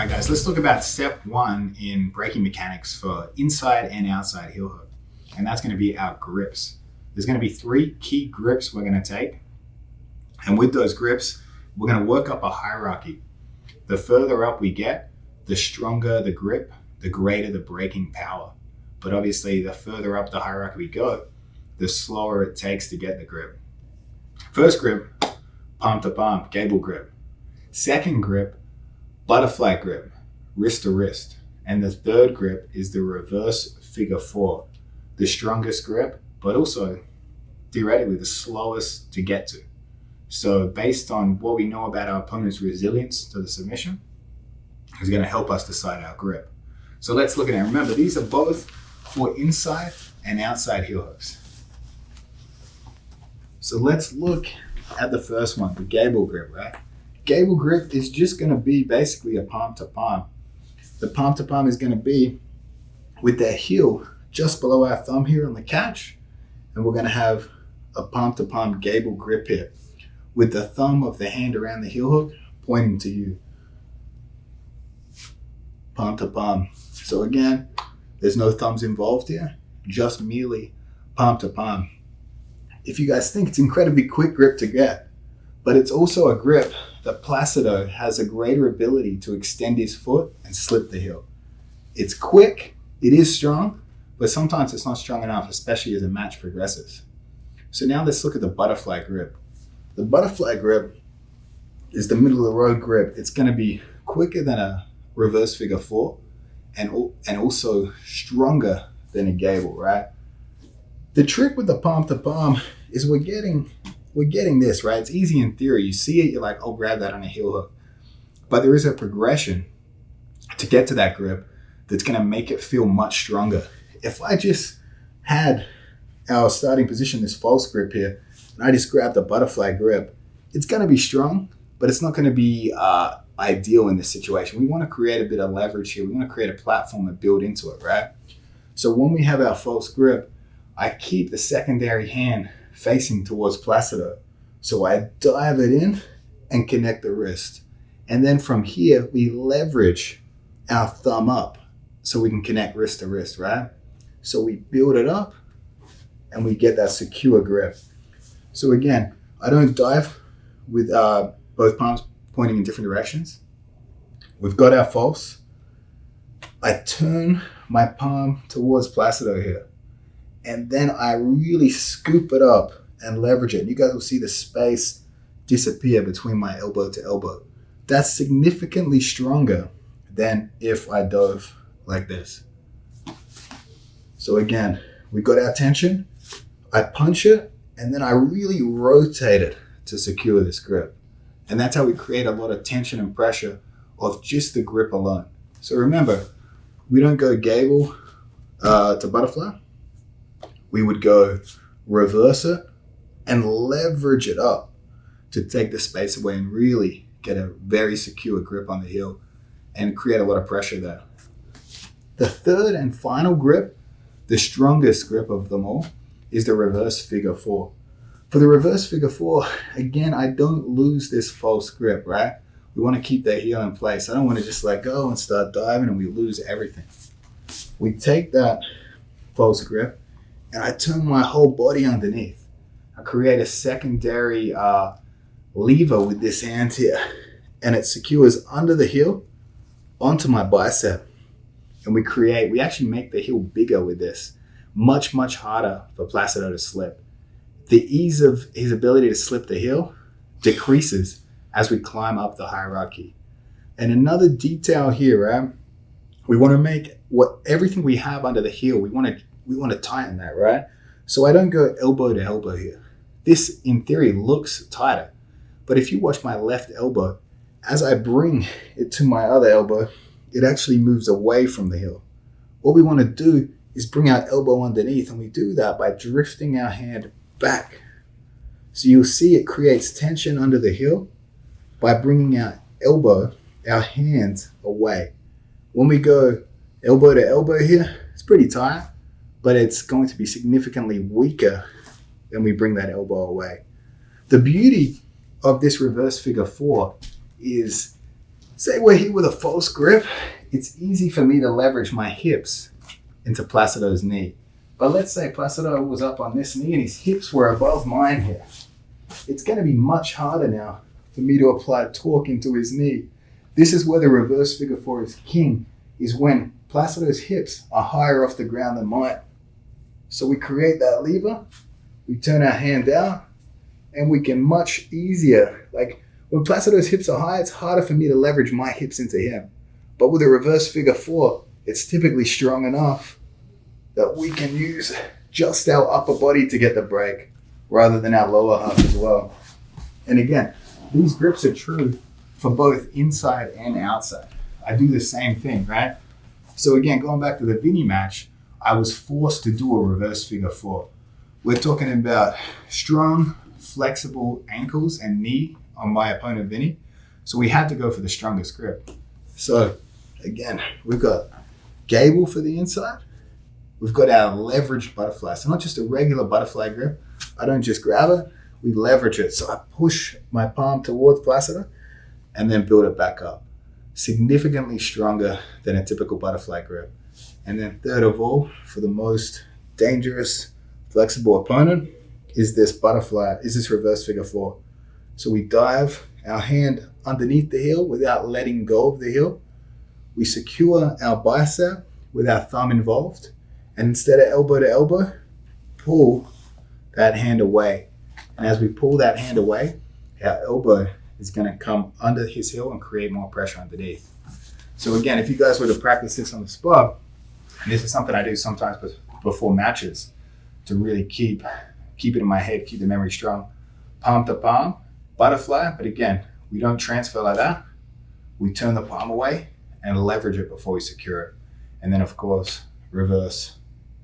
All right, guys, let's talk about step one in braking mechanics for inside and outside heel hook. And that's going to be our grips. There's going to be 3 key grips we're going to take. And with those grips, we're going to work up a hierarchy. The further up we get, the stronger the grip, the greater the braking power. But obviously, the further up the hierarchy we go, the slower it takes to get the grip. First grip, palm to palm, Gable grip. Second grip, butterfly grip, wrist to wrist. And the third grip is the reverse figure 4, the strongest grip, but also theoretically the slowest to get to. So based on what we know about our opponent's resilience to the submission, is going to help us decide our grip. So let's look at it. Remember, these are both for inside and outside heel hooks. So let's look at the first one, the Gable grip, right? Gable grip is just going to be basically a palm to palm. The palm to palm is going to be with that heel just below our thumb here on the catch, and we're going to have a palm to palm Gable grip here with the thumb of the hand around the heel hook pointing to you. Palm to palm. So again, there's no thumbs involved here, just merely palm to palm. If you guys think it's incredibly quick grip to get, but it's also a grip that Placido has a greater ability to extend his foot and slip the heel. It's quick, it is strong, but sometimes it's not strong enough, especially as a match progresses. So now let's look at the butterfly grip. The butterfly grip is the middle of the road grip. It's going to be quicker than a reverse figure 4 and also stronger than a Gable, right? The trick with the palm to palm is we're getting this, right? It's easy in theory. You see it, you're like, oh, grab that on a heel hook. But there is a progression to get to that grip that's going to make it feel much stronger. If I just had our starting position, this false grip here, and I just grab the butterfly grip, it's going to be strong, but it's not going to be ideal in this situation. We want to create a bit of leverage here. We want to create a platform and build into it, right? So when we have our false grip, I keep the secondary hand facing towards Placido. So I dive it in and connect the wrist. And then from here, we leverage our thumb up so we can connect wrist to wrist, right? So we build it up and we get that secure grip. So again, I don't dive with both palms pointing in different directions. We've got our false. I turn my palm towards Placido here. And then I really scoop it up and leverage it. You guys will see the space disappear between my elbow to elbow. That's significantly stronger than if I dove like this. So again, we got our tension. I punch it, and then I really rotate it to secure this grip. And that's how we create a lot of tension and pressure of just the grip alone. So remember, we don't go Gable to butterfly. We would go reverse it and leverage it up to take the space away and really get a very secure grip on the heel and create a lot of pressure there. The third and final grip, the strongest grip of them all, is the reverse figure 4. For the reverse figure 4, again, I don't lose this false grip, right? We want to keep the heel in place. I don't want to just let go and start diving and we lose everything. We take that false grip and I turn my whole body underneath. I create a secondary lever with this hand here, and it secures under the heel onto my bicep. And we actually make the heel bigger with this. Much, much harder for Placido to slip. The ease of his ability to slip the heel decreases as we climb up the hierarchy. And another detail here, right? We want to make everything we have under the heel, we want to tighten that, right? So I don't go elbow to elbow here. This, in theory, looks tighter. But if you watch my left elbow, as I bring it to my other elbow, it actually moves away from the heel. What we want to do is bring our elbow underneath, and we do that by drifting our hand back. So you'll see it creates tension under the heel by bringing our hand away. When we go elbow to elbow here, it's pretty tight, but it's going to be significantly weaker when we bring that elbow away. The beauty of this reverse figure 4 is Say we're here with a false grip, it's easy for me to leverage my hips into Placido's knee. But let's say Placido was up on this knee and his hips were above mine here. It's going to be much harder now for me to apply torque into his knee. This is where the reverse figure four is king, is when Placido's hips are higher off the ground than mine. So we create that lever, we turn our hand out, and we can much easier, like when Placido's hips are high, it's harder for me to leverage my hips into him. But with a reverse figure four, it's typically strong enough that we can use just our upper body to get the break rather than our lower half as well. And again, these grips are true for both inside and outside. I do the same thing, right? So again, going back to the Vinny match, I was forced to do a reverse figure four. We're talking about strong, flexible ankles and knee on my opponent Vinny. So we had to go for the strongest grip. So again, we've got Gable for the inside. We've got our leveraged butterfly. So not just a regular butterfly grip. I don't just grab it, we leverage it. So I push my palm towards Placido and then build it back up. Significantly stronger than a typical butterfly grip. And then third of all, for the most dangerous, flexible opponent, is this reverse figure four. So we dive our hand underneath the heel without letting go of the heel. We secure our bicep with our thumb involved. And instead of elbow to elbow, pull that hand away. And as we pull that hand away, our elbow is going to come under his heel and create more pressure underneath. So again, if you guys were to practice this on the spot, and this is something I do sometimes before matches to really keep it in my head, keep the memory strong. Palm to palm, butterfly, but again, we don't transfer like that. We turn the palm away and leverage it before we secure it. And then of course, reverse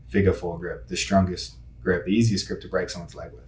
figure four grip, the strongest grip, the easiest grip to break someone's leg with.